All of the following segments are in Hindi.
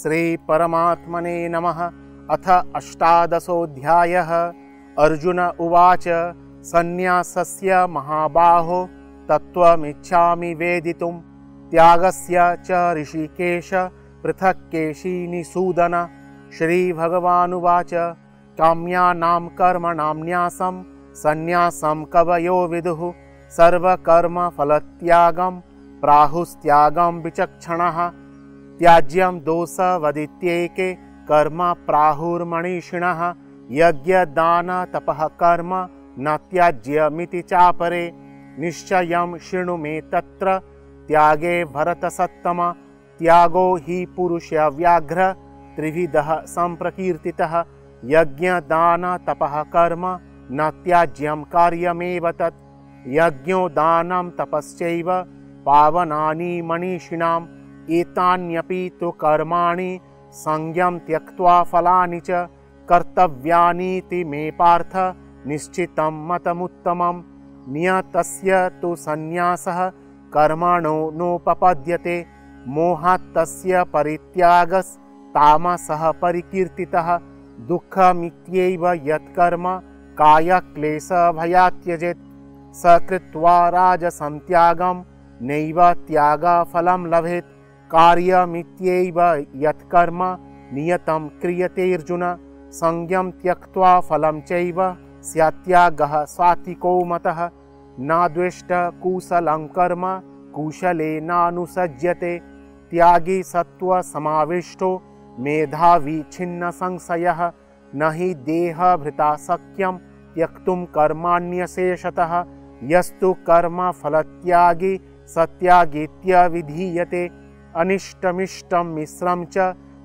श्री परमात्मने नमः। अथ अष्टादशोऽध्यायः। अर्जुन उवाच सन्न्यासस्य महाबाहो तत्त्वमिच्छामि वेदितुं त्यागस्य च ऋषिकेश पृथक् केशिनिसूदन। श्रीभगवानुवाच काम्यानां कर्मणां न्यासं सन्न्यासं कवयो विदुः सर्वकर्मफलत्यागं प्राहुस्त्यागं विचक्षणः। त्याज्यं दोषवदित्येके कर्म प्राहुर्मनीषिणः यज्ञदान तपः कर्म न त्याज्यमिति चापरे। निश्चयं शृणु मे तत्र त्यागे भरतसत्तम। त्यागो हि पुरुषव्याघ्र त्रिविधः सम्प्रकीर्तितः यज्ञदान तपः कर्म न त्याज्यं कार्यमेव तत्। यज्ञो दानं तपश्चैव पावनानि मनीषिणाम् एतान्यपि तु कर्माणि संज्ञं त्यक्त्वा फलानि च कर्तव्यानीति मे पार्थ निश्चितं मतमुत्तमम्। नियतस्य तु सन्न्यासः कर्मणो नोपपद्यते मोहात् तस्य परित्यागस्तामसः परिकीर्तितः। दुःखमित्यैव यत्कर्म कायक्लेशभयात् त्यजेत् स कृत्वा राजसं त्यागं नैव त्यागफलं लभेत्। कार्यमित्यैव यत्कर्म नियतं क्रियतेऽर्जुन संज्ञं त्यक्त्वा फलं चैव स्यात्यागः सात्विको मतः। नाद्वेष्ट कुशलं कर्म कुशलेनानुसज्यते त्यागी सत्त्वसमाविष्टो मेधावी छिन्न संशयः। न हि देहभृता शक्यं त्यक्तुं कर्माण्यशेषतः। यस्तु कर्मफलत्यागी सत्यागीत्यभिधीयते। अनिष्टमिष्टं मिश्रं च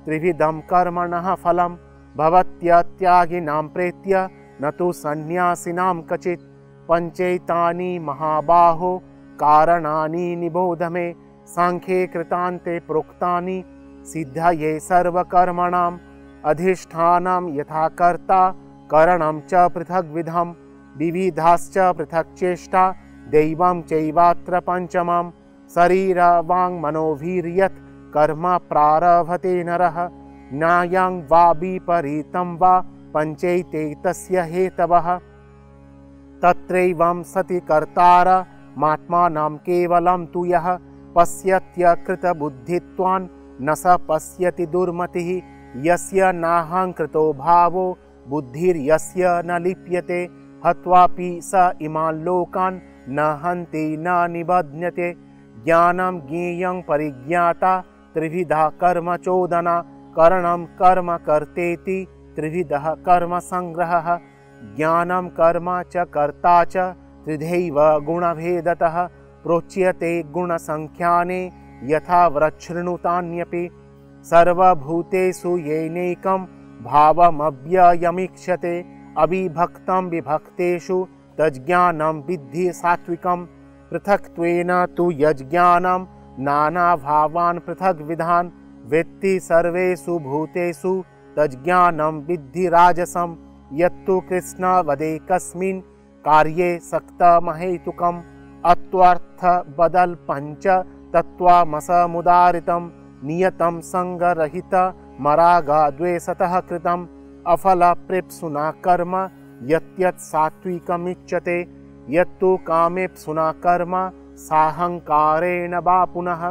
त्रिविधं कर्मणः फलं भवत्यत्यागिनां प्रेत्य न तु सन्न्यासिनां क्वचित्। पञ्चैतानि महाबाहो कारणानि निबोध मे सांख्ये कृतान्ते प्रोक्तानि सिद्धये सर्वकर्मणाम्। अधिष्ठानं यथा कर्ता करणं च पृथग्विधं विविधाश्च पृथक् चेष्टा दैवं चैवात्र पंचमम्। शरीर वाङ्मनोभिर्यत् कर्म प्रारभते नरः न्यायं वा विपरीतं वा पञ्चैते तस्य हेतवः। तत्रैवं सति कर्तारमात्मानं केवलं तु यः पश्यत्यकृतबुद्धित्वान् न स पश्यति दुर्मतिः। यस्य नाहङ्कृतो भावो बुद्धिर्यस्य न लिप्यते हत्वापि स इमान् लोकान् न हन्ति न निबध्नते। ज्ञानं ज्ञेयं परिज्ञाता त्रिविधा कर्म चोदना करणं कर्म कर्तेति त्रिविधः कर्म संग्रहः। ज्ञानं कर्म च कर्ता च त्रिधैव गुणभेदतः प्रोच्यते गुणसंख्याने यथा वृच्छृणुतान्यपि। सर्वभूतेषु येनैकं भावमव्ययमीक्षते अविभक्तं विभक्तेषु तज्ज्ञानं विद्धि सात्विकम्। पृथक्त्वेन तु यज्ज्ञानं नानाभावान् पृथग्विधान् वेत्ति सर्वेषु भूतेषु तज्ज्ञानं विद्धि राजसं। यत्तु कृष्णवदेकस्मिन् कार्ये सक्तमहेतुकम् अत्वर्थबदल्पञ्च तत्त्वमसमुदारितं नियतं सङ्गरहितमरागद्वेषतः कृतम् अफलप्रेप्सुना कर्म यत् सात्विकमिच्यते। यत्तु कामेप्सुना कर्म साहंकारेण वा पुनः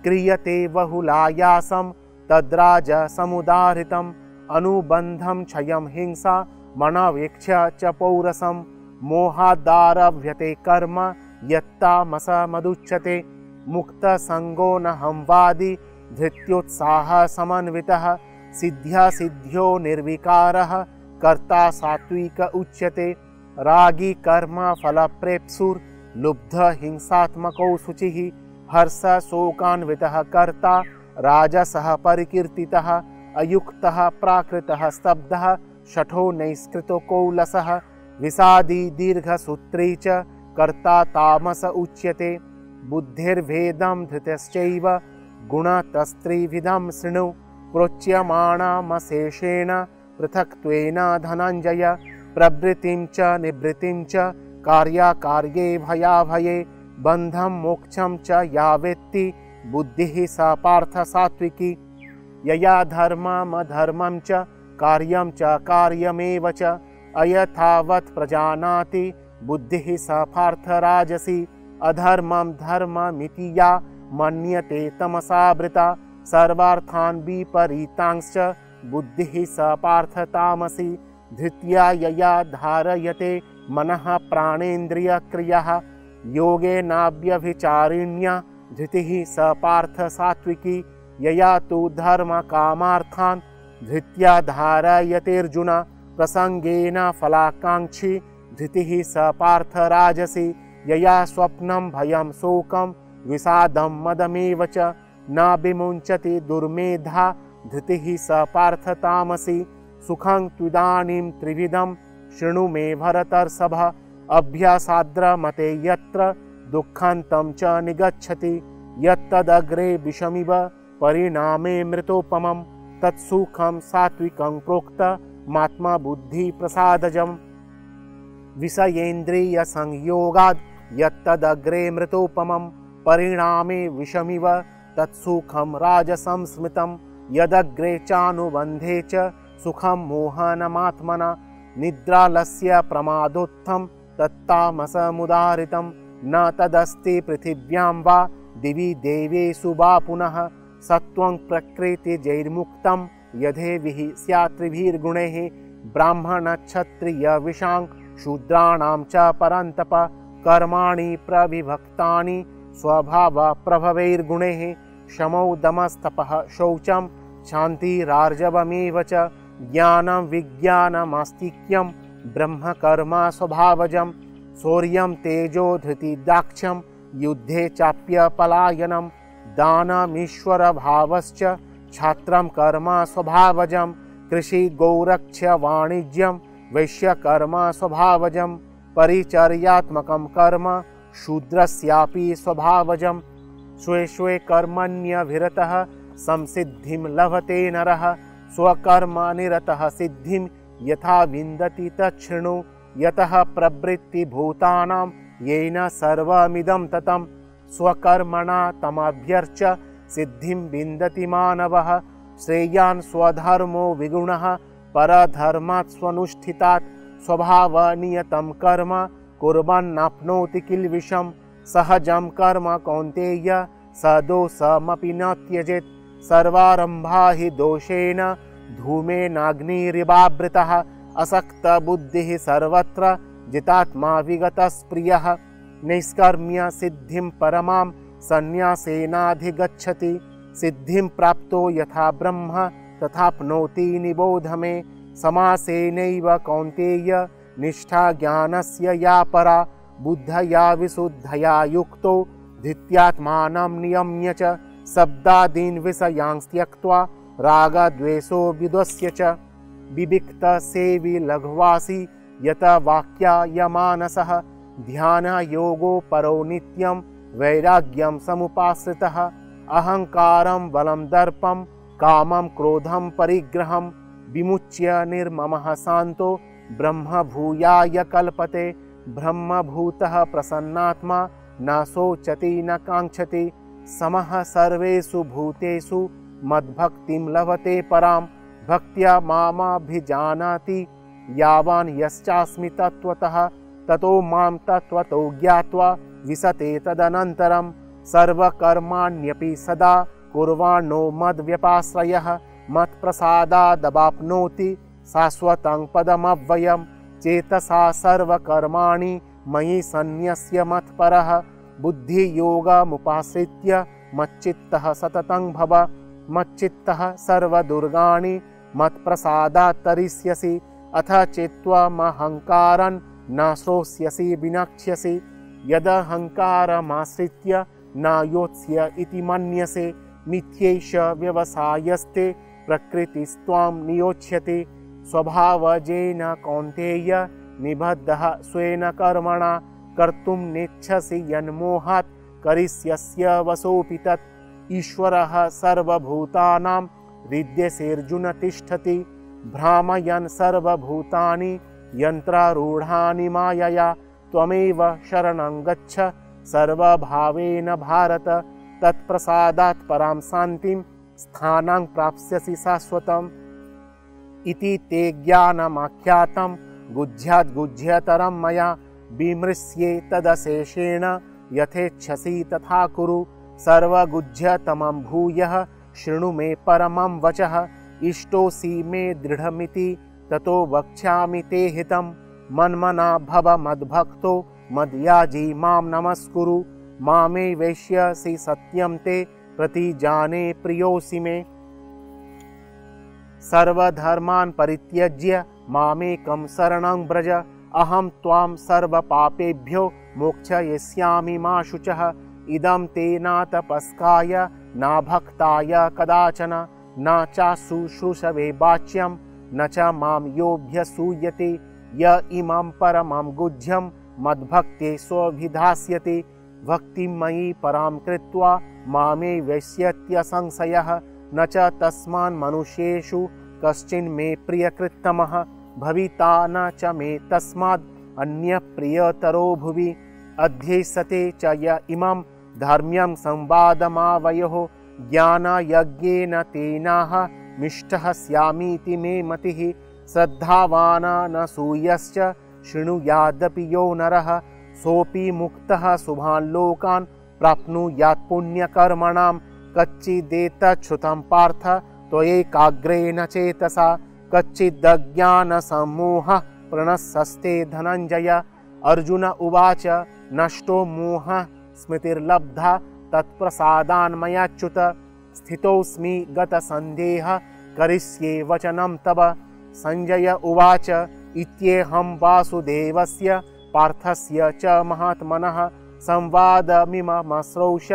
क्रियते बहुलायासं तद्राजसमुदाहृतम्। अनुबन्धं क्षयं हिंसा मनवेक्ष्य च पौरसं मोहादारभ्यते कर्म यत्तामसमुच्यते। मुक्तसंगो न हमवादी धृत्योत्साह समन्वितः सिद्ध्यासिद्ध्यो निर्विकारः कर्ता सात्विक उच्यते। रागी कर्म फलप्रेप्सुर्लुब्ध हिंसात्मको शुचिः हर्ष शोकान्वितः कर्ता राजसः परिकीर्तितः। अयुक्तः प्राकृतः स्तब्धः शठो नैष्कृतो कौलसः विषादी दीर्घसूत्री च कर्ता तामस उच्यते। बुद्धिर्भेदं धृतश्चैव गुणतस्त्रिविधं शृणु प्रोच्यमाणमशेषेण पृथक्त्वेन धनञ्जय। प्रवृत्तिं च निवृत्तिं च कार्याकार्ये भयाभये बन्धं मोक्षं च या वेत्ति बुद्धिः सा पार्थ सात्विकी। यया धर्ममधर्मं च कार्यं च कार्यमेव च अयथावत् प्रजानाति बुद्धिः स पार्थ राजसी अधर्मं धर्ममिति या मन्यते तमसावृता सर्वार्थान् विपरीतांश्च बुद्धिः स पार्थ तामसी धृत्या यया धारयते मनः प्राणेन्द्रियक्रियः योगेनाव्यभिचारिण्या धृतिः स पार्थ सात्विकी यया तु धर्मकामार्थान् धृत्या धारयतेऽर्जुन प्रसंगेन फलाकांक्षी धृतिः स पार्थ राजसी यया स्वप्नं भयं शोकं विषादं मदमेव च न विमुञ्चति दुर्मेधा धृतिः स पार्थ तामसी सुखं त्विदानीं त्रिविधं शृणु मे भरतर्षभ अभ्यासाद्रमते यत्र दुःखान्तं च निगच्छति यत्तदग्रे विषमिव परिणामे मृतोपमं तत्सुखं सात्विकं प्रोक्तमात्मा बुद्धि प्रसादजम् विषयेन्द्रिय संयोगाद् यत्तदग्रे मृतोपमं परिणामे विषमिव तत्सुखं राजसं स्मृतं यदग्रे चानुबन्धे च सुखं मोहनमात्मना निद्रालस्य प्रमादोत्थं तत्तामसमुदाहृतं न तदस्ति पृथिव्यां वा दिवि देवेषु वा पुनः सत्वं प्रकृतिजैर्मुक्तं यथेभिः स्यात् त्रिभिर्गुणैः ब्राह्मणक्षत्रियविशां शूद्राणां च परन्तप कर्माणि प्रविभक्तानि स्वभावप्रभवैर्गुणैः शमौ दमस्तपः शौचं शान्तिरार्जवमेव च ज्ञानं विज्ञानमास्तिक्यं ब्रह्मकर्म स्वभावजं शौर्यं तेजो धृतिदाक्ष्यं युद्धे चाप्यपलायनं दानमीश्वरभावश्च छात्रं कर्म स्वभावजं कृषि गौरक्ष्य वाणिज्यं वैश्यकर्म स्वभावजं परिचर्यात्मकं कर्म शूद्रस्यापि स्वभावजं स्वे स्वे कर्मण्यभिरतः संसिद्धिं लभते नरः स्वकर्मनिरतः सिद्धिं यथा विन्दति तच्छृणु यतः प्रवृत्तिभूतानां येन सर्वमिदं ततं स्वकर्मणा तमभ्यर्च सिद्धिं विन्दति मानवः श्रेयान् स्वधर्मो विगुणः परधर्मात् स्वनुष्ठितात् स्वभावनियतं कर्म कुर्वन्नाप्नोति किल्बिषं सहजं कर्म कौन्तेय सदोषमपि न त्यजेत् सर्वारम्भा हि दोषेण धूमेनाग्निरिवावृतः असक्तबुद्धिः सर्वत्र जितात्मा विगतस्प्रियः नैष्कर्म्य सिद्धिं परमां सन्न्यासेनाधिगच्छति सिद्धिं प्राप्तो यथा ब्रह्म तथाप्नोति निबोध मे समासेनैव कौन्तेय निष्ठा ज्ञानस्य या परा बुद्धया विशुद्धया युक्तो धृत्यात्मानं नियम्य च शब्दादीन् विषयान् त्यक्त्वा रागद्वेषो विध्वस्य च विविक्तसेवी लघ्वासी यत वाक्यायमानसः ध्यानयोगो परो नित्यं वैराग्यं समुपाश्रितः अहंकारं बलं दर्पं कामं क्रोधं परिग्रहं विमुच्य निर्ममः शान्तो ब्रह्मभूयाय कल्पते ब्रह्मभूतः प्रसन्नात्मा न शोचति न काङ्क्षति समः सर्वेषु भूतेषु मद्भक्तिं लभते परां भक्त्या मामभिजानाति यावान् यश्चास्मि तत्त्वतः ततो मां तत्त्वतो ज्ञात्वा विशते तदनन्तरं सर्वकर्माण्यपि सदा कुर्वाणो मद्व्यपाश्रयः मत्प्रसादादवाप्नोति शाश्वतं पदमव्ययं चेतसा सर्वकर्माणि मयि सन्न्यस्य मत्परः बुद्धियोगमुपाश्रित्य मच्चित्तः सततं भव मच्चित्तः सर्वदुर्गाणि मत्प्रसादात् तरिष्यसि अथ चित्त्वमहङ्कारं न श्रोष्यसि विनक्ष्यसि यदहङ्कारमाश्रित्य न योत्स्य इति मन्यसे मिथ्यैष व्यवसायस्ते प्रकृतिस्त्वां नियोच्यते स्वभावजेन कौन्तेय निबद्धः स्वेन कर्मणा कर्तुं नेच्छसि यन्मोहात् करिष्यस्य वशोऽपि तत् ईश्वरः सर्वभूतानां हृद्यसेऽर्जुन तिष्ठति भ्रामयन् सर्वभूतानि यन्त्रारूढानि मायया त्वमेव शरणं गच्छ सर्वभावेन भारत तत्प्रसादात् परां शान्तिं स्थानं प्राप्स्यसि शाश्वतम् इति ते ज्ञानमाख्यातं गुह्याद्गुह्यतरं मया विमृश्ये तदशेषेण यथेच्छसि तथा कुरु सर्वगुह्यतमं भूयः शृणु मे परमं वचः इष्टोऽसि मे दृढमिति ततो वक्ष्यामि ते हितं मन्मना भव मद्भक्तो मद्याजी मां नमस्कुरु मामे वैश्यसि सत्यं ते प्रतिजाने प्रियोऽसि मे सर्वधर्मान् परित्यज्य मामेकं शरणं व्रज अहं त्वां सर्वपापेभ्यो मोक्षयिष्यामि मा शुचः इदं ते न तपस्काय न भक्ताय कदाचन न च शुश्रूषवे वाच्यं न च मां योऽभ्यसूयते य इमं परमं गुह्यं मद्भक्ते स्वभिधास्यति भक्तिं मयि परां कृत्वा मामे वैश्यत्यसंशयः न च तस्मान् मनुष्येषु कश्चिन्मे प्रियकृत्तमः भविता न च मे तस्माद् अन्यप्रियतरो भुवि अध्येष्यते च य इमं धर्म्यं संवादमावयोः ज्ञानयज्ञेन तेनाह मिष्टः स्यामीति मे मतिः श्रद्धावान् न सूयश्च शृणुयादपि यो नरः सोऽपि मुक्तः शुभान् लोकान् प्राप्नुयात् पुण्यकर्मणां कच्चिदेतच्छ्रुतं पार्थ त्वयैकाग्रेण चेतसा कच्चिदज्ञानसम्मोहः प्रणश्यस्ते धनञ्जय अर्जुन उवाच नष्टो मोहः स्मृतिर्लब्धा तत्प्रसादान्मयाच्युत स्थितोऽस्मि गतसन्देहः करिष्ये वचनं तव संजय उवाच इत्येहं वासुदेवस्य पार्थस्य च महात्मनः संवादमिममश्रौष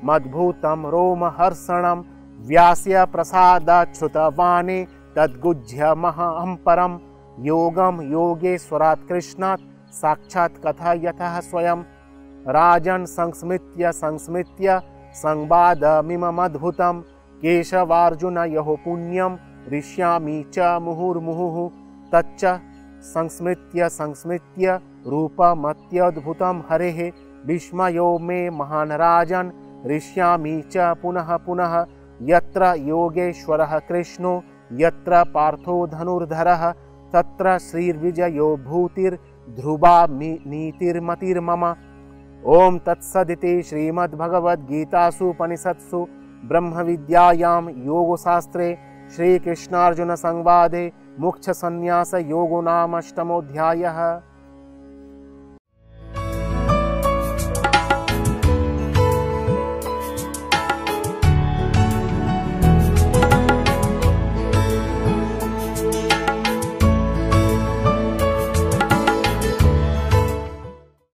मद्भूतं रोमहर्षणं व्यास्य प्रसादात् श्रुतवाने तद्गुह्यमहं परं योगं योगेश्वरात् कृष्णात् साक्षात् कथयतः स्वयं राजन् संस्मृत्य संवादमिममद्भुतं केशवार्जुनयोः पुण्यं हृष्यामि च मुहुर्मुहुः तच्च संस्मृत्य रूपमत्यद्भुतं हरेः विस्मयो मे महान् राजन् हृष्यामि च पुनः पुनः यत्र योगेश्वरः कृष्णो यत्र पार्थो धनुर्धरः तत्र श्रीर्विजयो भूतिर्ध्रुवा नीतिर्मतिर्मम ओम तत्सदिति श्रीमद्भगवद्गीतासु उपनिषत्सु ब्रह्मविद्यायां योगशास्त्रे श्रीकृष्णार्जुन संवादे मोक्षसंन्यास योगो नाम 8मोऽध्यायः।